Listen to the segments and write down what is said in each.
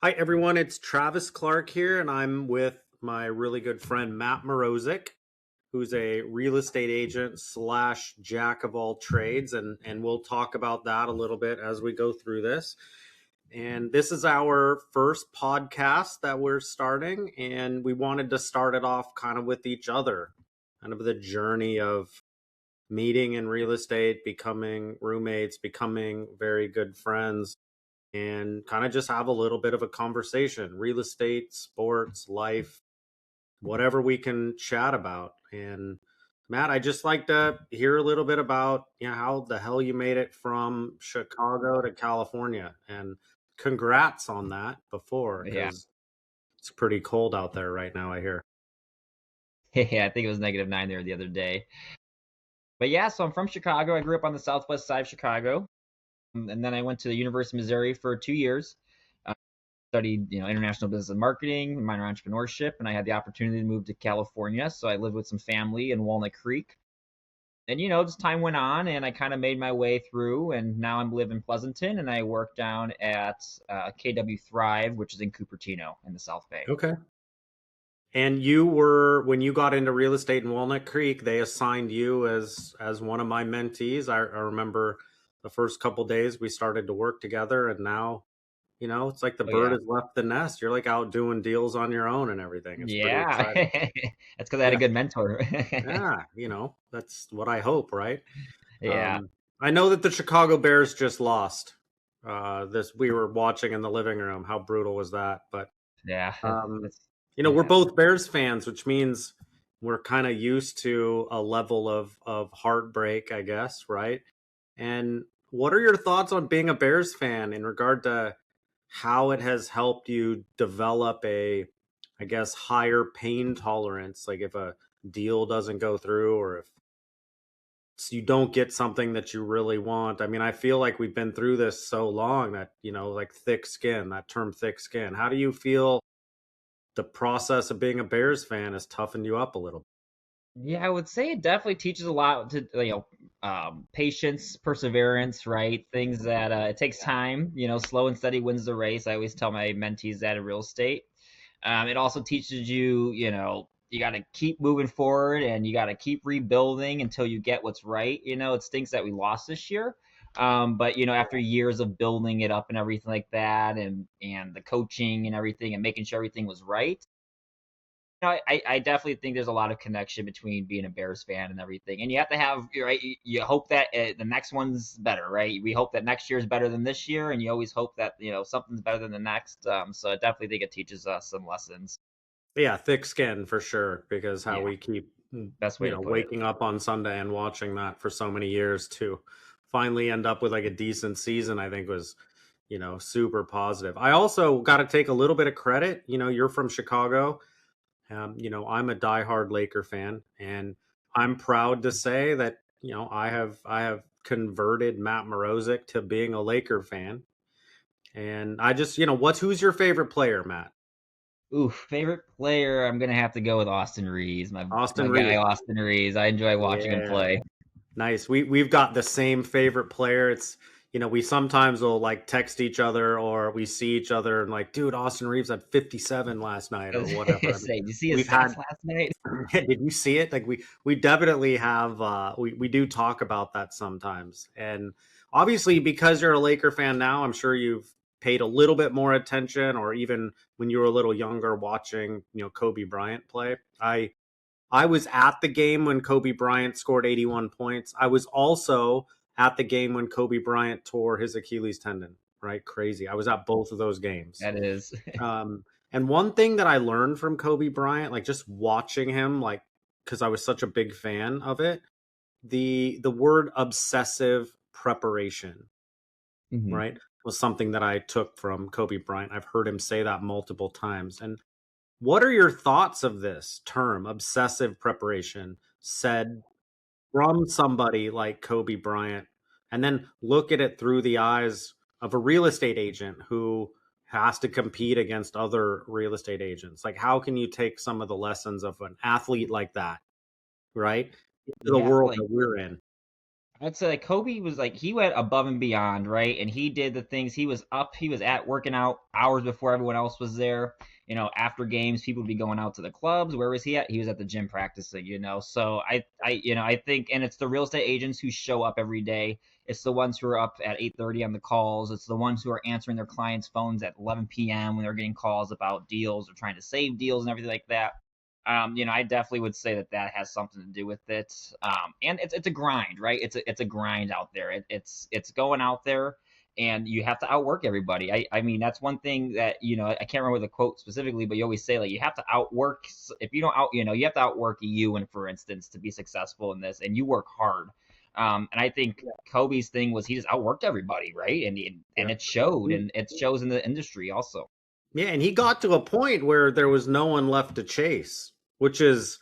Hi, everyone. It's Travis Clarke here, and I'm with my really good friend, Matt Mrozek, who's a real estate agent slash jack of all trades. And we'll talk about that a little bit as we go through this. And this is our first podcast that we're starting, and we wanted to start it off kind of with each other, kind of the journey of meeting in real estate, becoming roommates, becoming very good friends and kind of just have a little bit of a conversation real estate, sports, life, whatever we can chat about. And Matt, I just like to hear a little bit about how the hell you made it from Chicago to California. And congrats on that before, Yeah. because it's pretty cold out there right now, I hear. Yeah, I think it was -9 there the other day. But yeah, so I'm from Chicago. I grew up on the southwest side of Chicago, and then I went to the University of Missouri for 2 years. Studied, international business and marketing, minor entrepreneurship, and I had the opportunity to move to California. So I lived with some family in Walnut Creek. And as time went on, and I kind of made my way through, and now I'm live in Pleasanton, and I work down at KW Thrive, which is in Cupertino in the South Bay. Okay. And you were when you got into real estate in Walnut Creek, they assigned you as one of my mentees. I remember the first couple days we started to work together, and now it's like the Oh bird yeah. has left the nest. You're like out doing deals on your own and everything. It's pretty Yeah. exciting. That's because I had a Yeah, good mentor. yeah. That's what I hope, right? Yeah. Um, I know that the Chicago Bears just lost. This we were watching in the living room. How brutal was that? But Yeah. um, That's we're yeah. both Bears fans, which means we're kind of used to a level of heartbreak, I guess, right? And what are your thoughts on being a Bears fan in regard to how it has helped you develop a, I guess, higher pain tolerance? Like if a deal doesn't go through or if you don't get something that you really want. I mean, I feel like we've been through this so long that, like thick skin, that term thick skin. How do you feel the process of being a Bears fan has toughened you up a little? Yeah, I would say it definitely teaches a lot to patience, perseverance, right? Things that it takes time. Slow and steady wins the race. I always tell my mentees that in real estate. It also teaches you, you got to keep moving forward and you got to keep rebuilding until you get what's right. It's things that we lost this year. But after years of building it up and everything like that, and the coaching and everything, and making sure everything was right. I definitely think there's a lot of connection between being a Bears fan and everything, and you have to have right. You hope that the next one's better, right? We hope that next year is better than this year, and you always hope that something's better than the next. So I definitely think it teaches us some lessons. Yeah, thick skin for sure, because how Yeah, we keep, best way to put it. waking up on Sunday and watching that for so many years to finally end up with like a decent season, I think was, super positive. I also got to take a little bit of credit. You're from Chicago. I'm a diehard Laker fan, and I'm proud to say that I have converted Matt Mrozek to being a Laker fan. And I just who's your favorite player, Matt? Ooh, favorite player? I'm gonna have to go with Austin Reeves, my Austin guy Reeves. Austin Reeves. I enjoy watching him Yeah, play. nice. We've got the same favorite player. It's we sometimes will like text each other or we see each other and like, dude, Austin Reeves had 57 last night or whatever. I mean, Say, did you see his we've had stats last night? did you see it? Like we definitely have we do talk about that sometimes. And obviously because you're a Laker fan now, I'm sure you've paid a little bit more attention or even when you were a little younger watching, Kobe Bryant play. I was at the game when Kobe Bryant scored 81 points. I was also at the game when Kobe Bryant tore his Achilles tendon, right? Crazy. I was at both of those games. That is. Um, and one thing that I learned from Kobe Bryant, like just watching him, like because I was such a big fan of it, the word obsessive preparation, Mhm. right, was something that I took from Kobe Bryant. I've heard him say that multiple times. And what are your thoughts of this term, obsessive preparation, said from somebody like Kobe Bryant? And then look at it through the eyes of a real estate agent who has to compete against other real estate agents. Like, how can you take some of the lessons of an athlete like that, right, into the Yeah, world like that we're in? I'd say like Kobe was like he went above and beyond, right? And he did the things. He was at working out hours before everyone else was there. After games, people would be going out to the clubs. Where was he at? He was at the gym practicing. So I think, and it's the real estate agents who show up every day. It's the ones who are up at 8:30 on the calls. It's the ones who are answering their clients' phones at 11 p.m. when they're getting calls about deals or trying to save deals and everything like that. I definitely would say that that has something to do with it. And it's a grind, right? It's a grind out there. It's going out there, and you have to outwork everybody. I mean that's one thing that I can't remember the quote specifically, but you always say like you have to outwork. If you don't you have to outwork you, and for instance, to be successful in this, and you work hard. And I think Kobe's thing was he just outworked everybody, right? And Yeah. it showed, and it shows in the industry also. Yeah, and he got to a point where there was no one left to chase, which is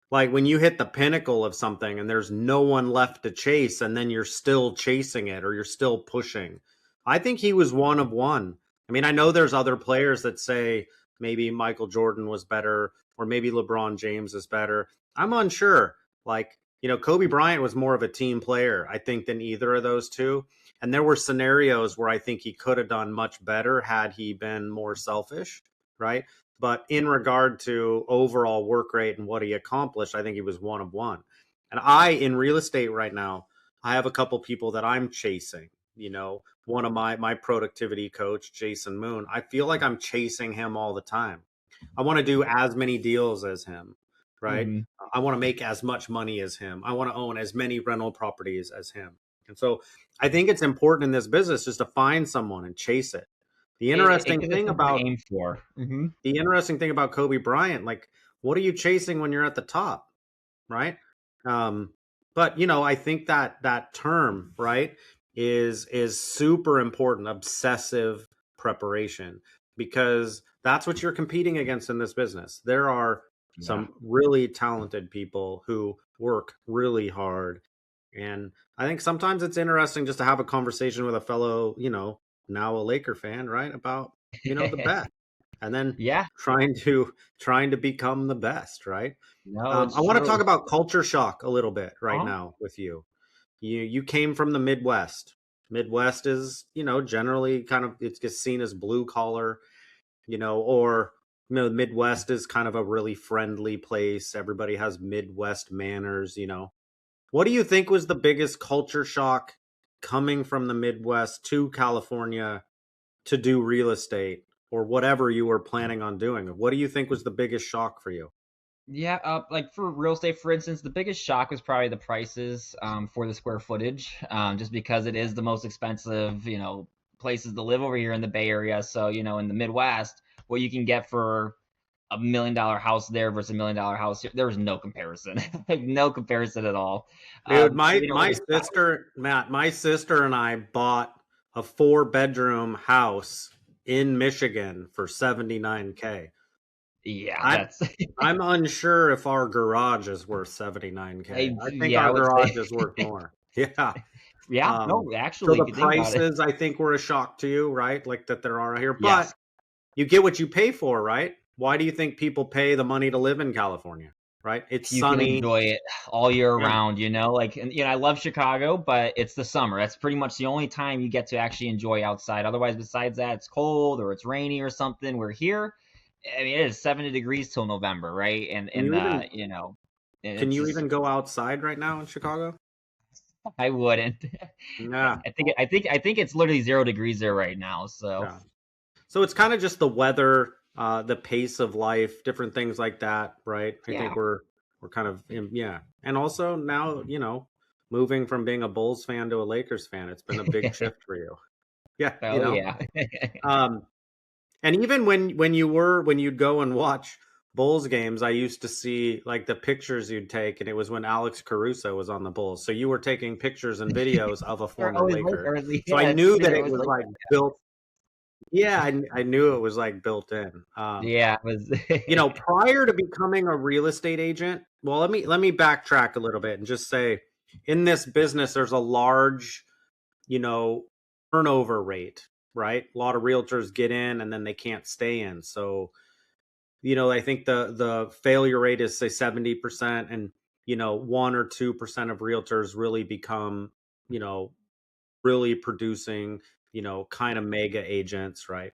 like when you hit the pinnacle of something and there's no one left to chase, and then you're still chasing it or you're still pushing. I think he was one of one. I mean, I know there's other players that say maybe Michael Jordan was better or maybe LeBron James is better. I'm unsure. Like, Kobe Bryant was more of a team player, I think, than either of those two. And there were scenarios where I think he could have done much better had he been more selfish, right? But in regard to overall work rate and what he accomplished, I think he was one of one. And in real estate right now, I have a couple people that I'm chasing. One of my productivity coach, Jason Moon, I feel like I'm chasing him all the time. I want to do as many deals as him, right? Hmm. I want to make as much money as him. I want to own as many rental properties as him. And so I think it's important in this business just to find someone and chase it. The interesting Because it's thing something to about aim for. Hmm. the interesting thing about Kobe Bryant, like, what are you chasing when you're at the top, right? Um, but I think that term, right, is super important. Obsessive preparation, because that's what you're competing against in this business. There are Yeah. some really talented people who work really hard, and I think sometimes it's interesting just to have a conversation with a fellow, now a Laker fan, right, about the bet, and then Yeah, trying to become the best, right? no, it's I want to talk true. about culture shock a little bit right Uh-huh. now with you. You came from the Midwest. Midwest is, generally kind of it's just seen as blue collar, or the Midwest is kind of a really friendly place. Everybody has Midwest manners. What do you think was the biggest culture shock coming from the Midwest to California to do real estate or whatever you were planning on doing? What do you think was the biggest shock for you? Yeah, like for real estate, for instance, the biggest shock was probably the prices for the square footage, just because it is the most expensive, places to live over here in the Bay Area. So, in the Midwest, what you can get for $1 million house there versus $1 million house here, there was no comparison, like no comparison at all. Dude, So, my sister, Matt, my sister and I bought a 4-bedroom house in Michigan for 79K. yeah, I'm that's, I'm unsure if our garage is worth 79K. I think yeah, I our would garage say, is worth more. Yeah. yeah, Um no, so actually, the if you think about it, prices I think were a shock to you, right? Like that there are here, but yes. you get what you pay for, right? Why do you think people pay the money to live in California, right? It's You can sunny. enjoy it all year Yeah. round, like, and I love Chicago, but it's the summer. That's pretty much the only time you get to actually enjoy outside. Otherwise, besides that, it's cold or it's rainy or something. We're here. I mean, it is 70 degrees till November, right? And Can you even can it's you just even go outside right now in Chicago? I wouldn't. Yeah. I think it's literally 0 degrees there right now. So Yeah. So it's kind of just the weather, the pace of life, different things like that, right? I think yeah. we're kind of yeah. And also now, moving from being a Bulls fan to a Lakers fan, it's been a big shift for you. Yeah, Oh yeah. Um and even when you'd go and watch Bulls games, I used to see like the pictures you'd take, and it was when Alex Caruso was on the Bulls. So you were taking pictures and videos of a They're former always like, Laker. or So I yeah, knew that they're it always was like, like built. Yeah, I knew it was like built in. yeah, it was. Prior to becoming a real estate agent, well, let me backtrack a little bit and just say, in this business, there's a large, you know, turnover rate, right? A lot of realtors get in and then they can't stay in. So, I think the failure rate is say 70%, and 1 or 2% of realtors really become you know, really producing, kind of mega agents, right?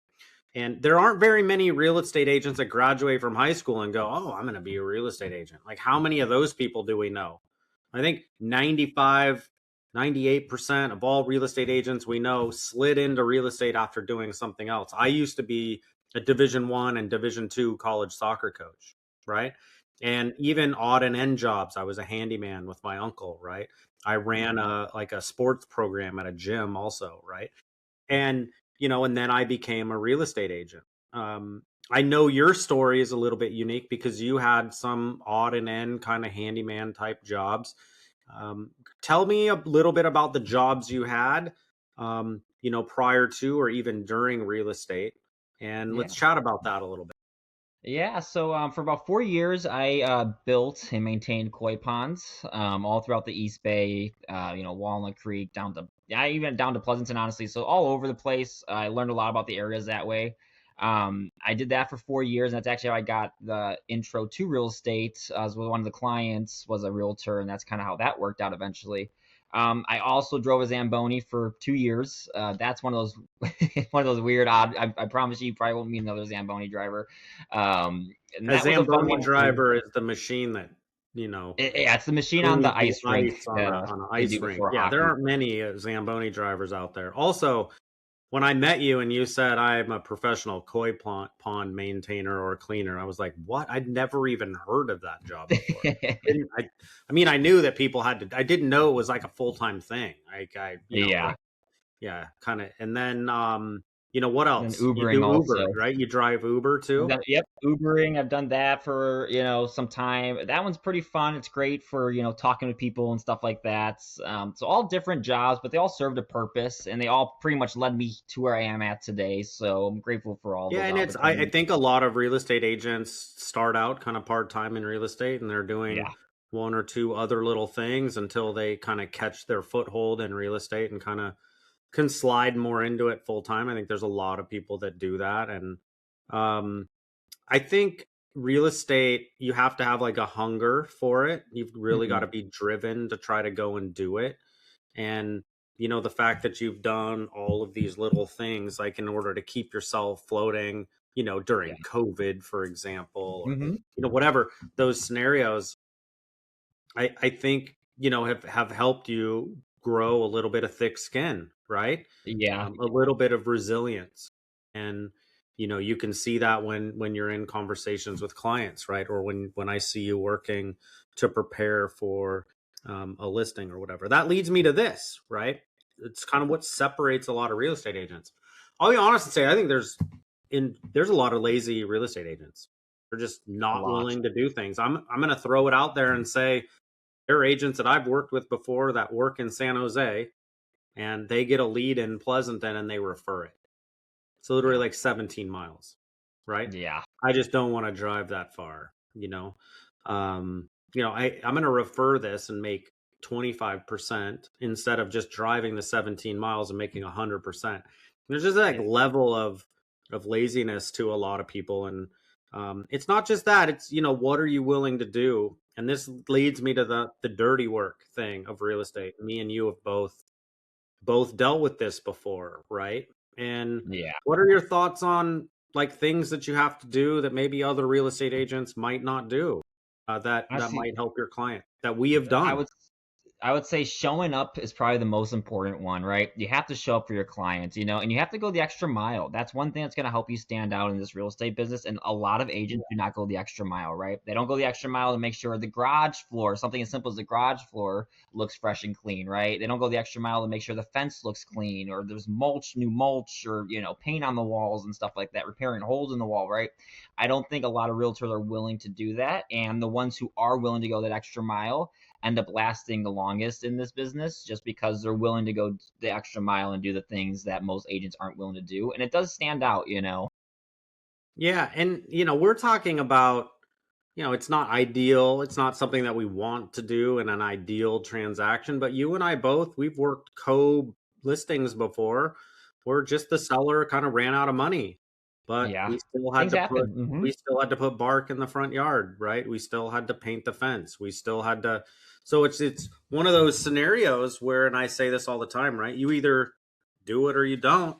And there aren't very many real estate agents that graduate from high school and go, "Oh, I'm going to be a real estate agent." Like, how many of those people do we know? I think 95, 98% of all real estate agents we know slid into real estate after doing something else. I used to be a Division 1 and Division 2 college soccer coach, right? And even odd and end jobs. I was a handyman with my uncle, right? I ran a sports program at a gym also, right? And and then I became a real estate agent. I know your story is a little bit unique because you had some odd and end kind of handyman type jobs. um, Tell me a little bit about the jobs you had, prior to or even during real estate, and Yeah. let's chat about that a little bit. Yeah, so for about 4 years, I built and maintained koi ponds all throughout the East Bay, Walnut Creek, down to yeah, even down to Pleasanton, honestly. So all over the place. I learned a lot about the areas that way. I did that for 4 years, and that's actually how I got the intro to real estate. As one of the clients was a realtor, and that's kind of how that worked out eventually. I also drove a Zamboni for 2 years. That's one of those one of those weird, odd. I promise you probably won't meet another Zamboni driver. And A that was a fun Zamboni one too. driver is the machine that you know Yeah, it's the machine on cleans the the ice rink. ice on an They do ice rink. before Yeah, there hockey. aren't many Zamboni drivers out there. Also, when I met you and you said I'm a professional koi pond maintainer or cleaner, I was like, "What? I'd never even heard of that job before." Didn't I mean, I knew that people had to. I didn't know it was like a full time thing. Like Yeah. like yeah, kind of. And then what And then else? You Ubering do Uber, also. right? You drive Uber too. Yep, Ubering. I've done that for some time. That one's pretty fun. It's great for talking to people and stuff like that. So all different jobs, but they all served a purpose, and they all pretty much led me to where I am at today. So I'm grateful for all Yeah, those and I opportunities. think a lot of real estate agents start out kind of part time in real estate, and they're doing Yeah, one or two other little things until they kind of catch their foothold in real estate and kind of can slide more into it full time. I think there's a lot of people that do that, and um, I think real estate, you have to have like a hunger for it. You've really got hmm to be driven to try to go and do it. And the fact that you've done all of these little things, like in order to keep yourself floating, yeah, during COVID, for example, or hmm whatever those scenarios, I think have helped you grow a little bit of thick skin, right? yeah, A little bit of resilience. And you can see that when you're in conversations with clients, right? Or when I see you working to prepare for a listing or whatever. That leads me to this, right? It's kind of what separates a lot of real estate agents. I'll be honest and say I think there's a lot of lazy real estate agents. They're just a not lot. willing to do things. I'm going to throw it out there and say there are agents that I've worked with before that work in San Jose, and they get a lead in Pleasanton and they refer it. It's literally Yeah, like 17 miles, right? yeah, I just don't want to drive that far. I'm going to refer this and make 25% instead of just driving the 17 miles and making 100%. There's just like yeah. level of laziness to a lot of people. And it's not just that, it's, what are you willing to do? And this leads me to the dirty work thing of real estate. Me and you have both dealt with this before, right? And Yeah. what are your thoughts on like things that you have to do that maybe other real estate agents might not do, that Honestly, might help your client that we have I done? would I would say showing up is probably the most important one, right? You have to show up for your clients, and you have to go the extra mile. That's one thing that's going to help you stand out in this real estate business. And a lot of agents do not go the extra mile, right? They don't go the extra mile to make sure the garage floor, something as simple as the garage floor, looks fresh and clean, right? They don't go the extra mile to make sure the fence looks clean or there's new mulch or, paint on the walls and stuff like that, repairing holes in the wall, right? I don't think a lot of realtors are willing to do that. And the ones who are willing to go that extra mile end up lasting the longest in this business just because they're willing to go the extra mile and do the things that most agents aren't willing to do. And it does stand out. Yeah, and we're talking about, it's not ideal, it's not something that we want to do in an ideal transaction, but you and I both, we've worked co listings before where just the seller kind of ran out of money, but Yeah. we still had Things to put happen. Hmm. we still had to put bark in the front yard, right? We still had to paint the fence. We still had to. So it's one of those scenarios where, and I say this all the time, right? You either do it or you don't,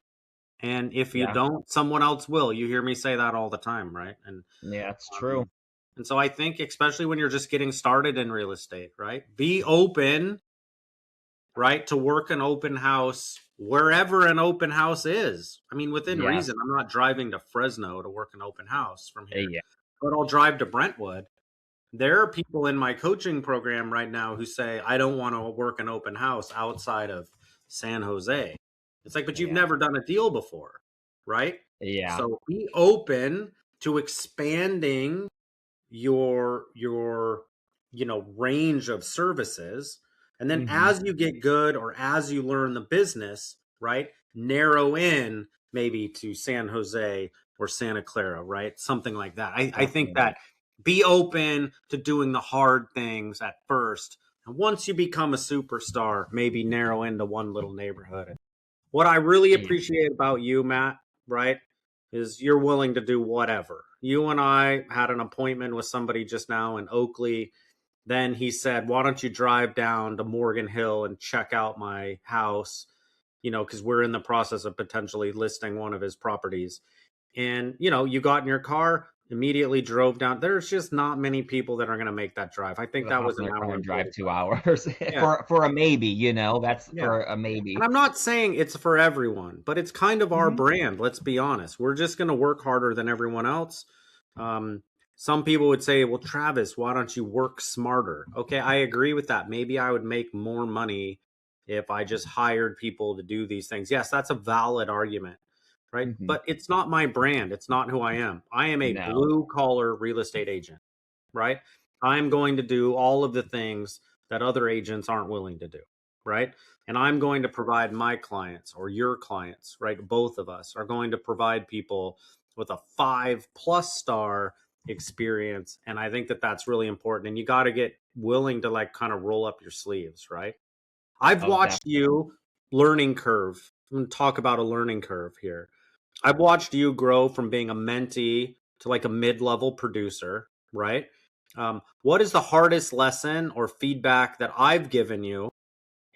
and if you Yeah. don't, someone else will. You hear me say that all the time, right? Yeah, it's true. Um, and so I think, especially when you're just getting started in real estate, right? Be open, right, to work an open house wherever an open house is. I mean, within Yes. reason. I'm not driving to Fresno to work an open house from here, Yeah. but I'll drive to Brentwood. There are people in my coaching program right now who say, I don't want to work an open house outside of San Jose. It's like, but you've Yeah. never done a deal before, right? Yeah. So be open to expanding your range of services, and then Hmm. as you get good or as you learn the business, right, narrow in maybe to San Jose or Santa Clara, right, something like that. I think Definitely. that be open to doing the hard things at first, and once you become a superstar, maybe narrow into one little neighborhood. What I really Yeah. appreciate about you, Matt, right, is you're willing to do whatever. You and I had an appointment with somebody just now in Oakley. Then he said, why don't you drive down to Morgan Hill and check out my house? Because we're in the process of potentially listing one of his properties. And, you got in your car, immediately drove down. There's just not many people that are going to make that drive. I think To that hop was in an their car hour and and drive 45. 2 hours Yeah. for a maybe, that's Yeah. for a And maybe. I'm not saying it's for everyone, but it's kind of our Hmm. brand. Let's be honest. We're just going to work harder than everyone else. Um, some people would say, well, Travis, why don't you work smarter? Okay, I agree with that. Maybe I would make more money if I just hired people to do these things. Yes, that's a valid argument, right? Hmm. But it's not my brand. It's not who I am. I am a No. blue collar real estate agent, right? I'm going to do all of the things that other agents aren't willing to do, right? And I'm going to provide my clients or your clients, right? Both of us are going to provide people with a 5+ star experience. And I think that that's really important. And you got to get willing to like kind of roll up your sleeves, right? I've Oh, watched definitely. you learning curve. I'm going to talk about a learning curve here. I've watched you grow from being a mentee to like a mid-level producer, right? What is the hardest lesson or feedback that I've given you?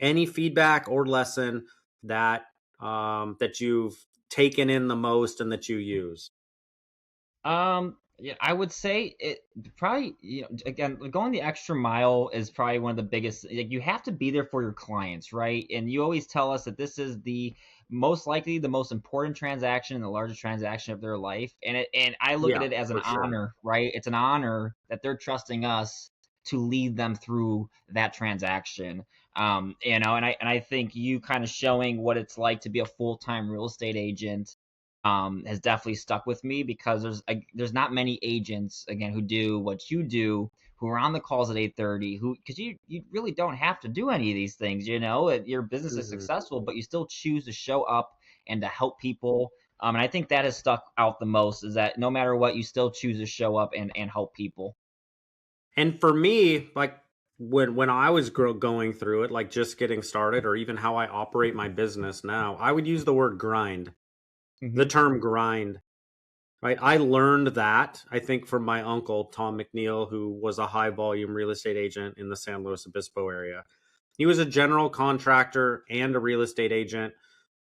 Any feedback or lesson that that you've taken in the most and that you use? Yeah, I would say it probably, again, going the extra mile is probably one of the biggest. Like, you have to be there for your clients, right? And you always tell us that this is the most likely the most important transaction and the largest transaction of their life. And I look at Yeah, it as an for sure. honor, right? It's an honor that they're trusting us to lead them through that transaction. And I think you kind of showing what it's like to be a full-time real estate agent has definitely stuck with me because there's not many agents again who do what you do, who are on the calls at 8:30, who because you really don't have to do any of these things. Your business is Mhm. successful, but you still choose to show up and to help people. And I think that has stuck out the most is that no matter what, you still choose to show up and help people. And for me, like when I was going through it, like just getting started, or even how I operate my business now, I would use the word grind, the Hmm. term grind. Right. I learned that, I think, from my uncle, Tom McNeil, who was a high volume real estate agent in the San Luis Obispo area. He was a general contractor and a real estate agent.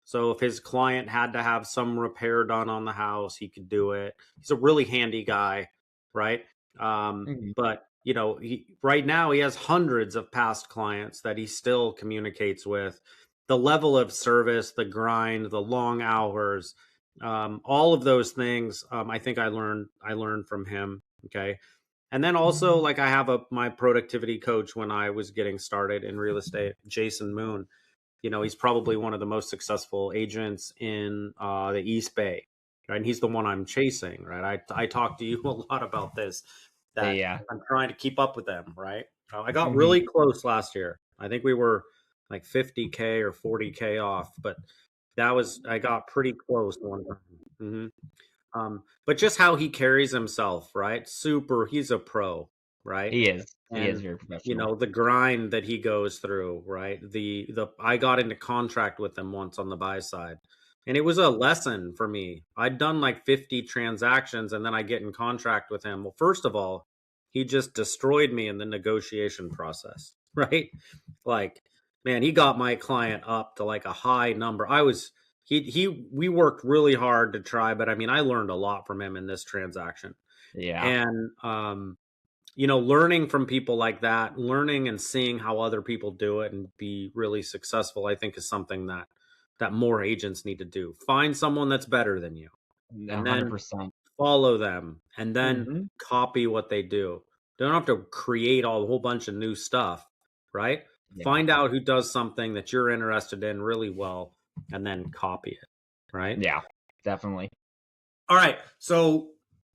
So if his client had to have some repair done on the house, he could do it. He's a really handy guy, right? Hmm. But right now he has hundreds of past clients that he still communicates with. The level of service, the grind, the long hours, all of those things, I think I learned from him. Okay. And then also, like, I have my productivity coach when I was getting started in real estate, Jason Moon. He's probably one of the most successful agents in the East Bay, right? And he's the one I'm chasing, right? I talked to you a lot about this, that Yeah. I'm trying to keep up with them, right? I got Hmm. really close last year. I think we were like 50K or 40K off, but I got pretty close one time. But just how he carries himself, right? He's a pro, right? He is. He is And very professional. the grind that he goes through, right? The I got into contract with him once on the buy side. And it was a lesson for me. I'd done like 50 transactions and then I get in contract with him. Well, first of all, he just destroyed me in the negotiation process, right? Like, man, he got my client up to like a high number. We worked really hard to try, but I mean, I learned a lot from him in this transaction. Yeah. And learning from people like that, learning and seeing how other people do it and be really successful, I think is something that more agents need to do. Find someone that's better than you and then 100%. follow them and then Hmm. copy what they do. Don't have to create a whole bunch of new stuff, right? Yeah. Find out who does something that you're interested in really well and then copy it, right? Yeah, definitely. All right. So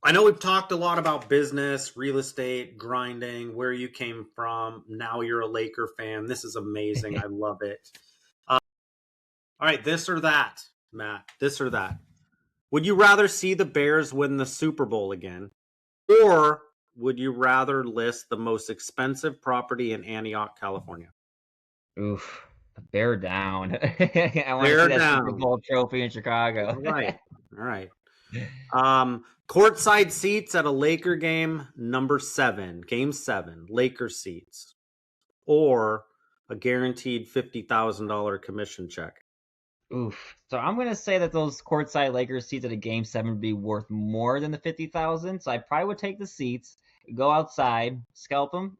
I know we've talked a lot about business, real estate, grinding, where you came from. Now you're a Laker fan. This is amazing. I love it. All right. This or that, Matt. This or that. Would you rather see the Bears win the Super Bowl again? Or would you rather list the most expensive property in Antioch, California? Oof. Bear down. I want to see Bear that Super down. Bowl trophy in Chicago. All right. All right. Courtside seats at a Laker game, number 7, game 7, Laker seats, or a guaranteed $50,000 commission check. Oof. So I'm gonna say that those courtside Lakers seats at a game 7 would be worth more than the 50,000. So I probably would take the seats, go outside, scalp them,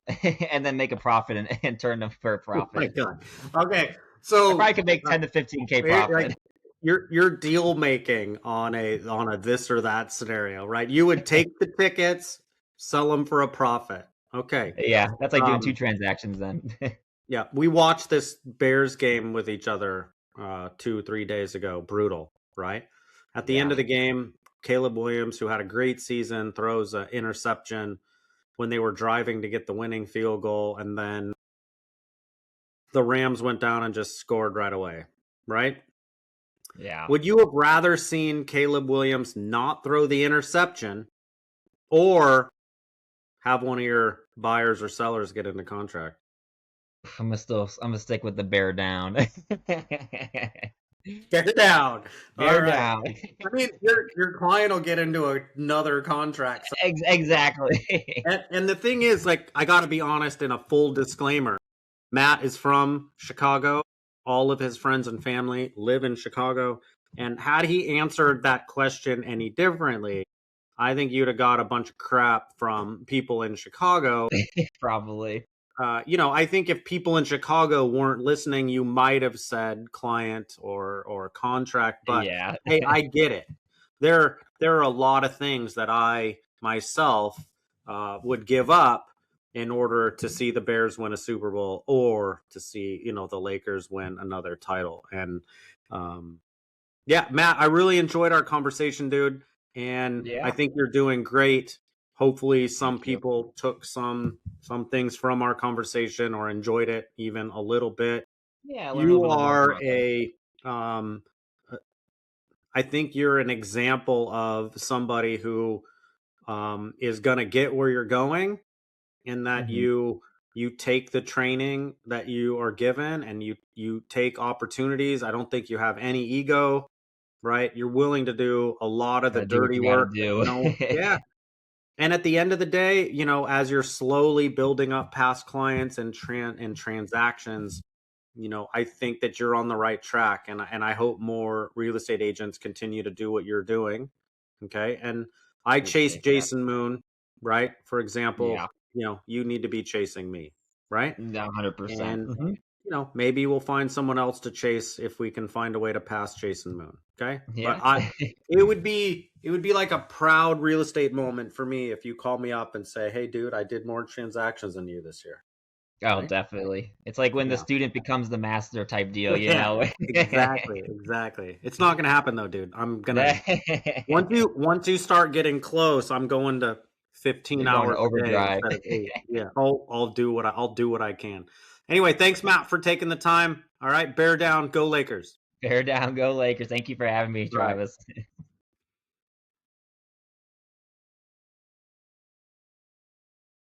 and then make a profit and turn them for a Oh my profit. god. Okay, I so probably could make 10 to 15K like profit. you're deal making on a this or that scenario, right? You would take the tickets, sell them for a profit. Okay. Yeah, that's like doing two Um, transactions then. yeah, we watched this Bears game with each other 2 3 days ago. Brutal, right? At the end Yeah. of the game, Caleb Williams, who had a great season, throws an interception when they were driving to get the winning field goal, and then the Rams went down and just scored right away, right? Yeah. Would you have rather seen Caleb Williams not throw the interception or have one of your buyers or sellers get into contract? I'm gonna stick with the bear down. Get it down. All Bear right. down. I mean, your client will get into another contract. Exactly. And the thing is, like, I got to be honest in a full disclaimer. Matt is from Chicago. All of his friends and family live in Chicago. And had he answered that question any differently, I think you'd have got a bunch of crap from people in Chicago. Probably. I think if people in Chicago weren't listening, you might have said client or contract. But Yeah. hey, I get it. There are a lot of things that I myself would give up in order to see the Bears win a Super Bowl or to see the Lakers win another title. And um, yeah, Matt, I really enjoyed our conversation, dude. And I Yeah. think you're doing great. Hopefully some Thank you. people took some things from our conversation or enjoyed it even a little bit. Yeah, learn a You little bit more are about them. a um I think you're an example of somebody who is going to get where you're going, in that Hmm. you take the training that you are given and you take opportunities. I don't think you have any ego, right? You're willing to do a lot of the Gotta do what dirty you gotta work that do. yeah. And at the end of the day, as you're slowly building up past clients and transactions, I think that you're on the right track, and I hope more real estate agents continue to do what you're doing. Okay? And I chase Appreciate that. Jason Moon, right? For example, Yeah. you need to be chasing me, right? No, 100%. And Hmm. maybe we'll find someone else to chase if we can find a way to pass Jason Moon. Okay. But Yeah. it would be like a proud real estate moment for me if you call me up and say, hey dude, I did more transactions than you this year. Oh, Right. definitely. It's like when the Yeah. student becomes the master type deal, you Yeah. know? Exactly. It's not gonna happen though, dude. I'm gonna once you start getting close, I'm going to 15 You're going to hours a day overdrive. instead of 8. Yeah. I'll do what I can. Anyway, thanks Matt for taking the time. All right, bear down, go Lakers. Bear down, go Lakers. Thank you for having me, All right. Travis.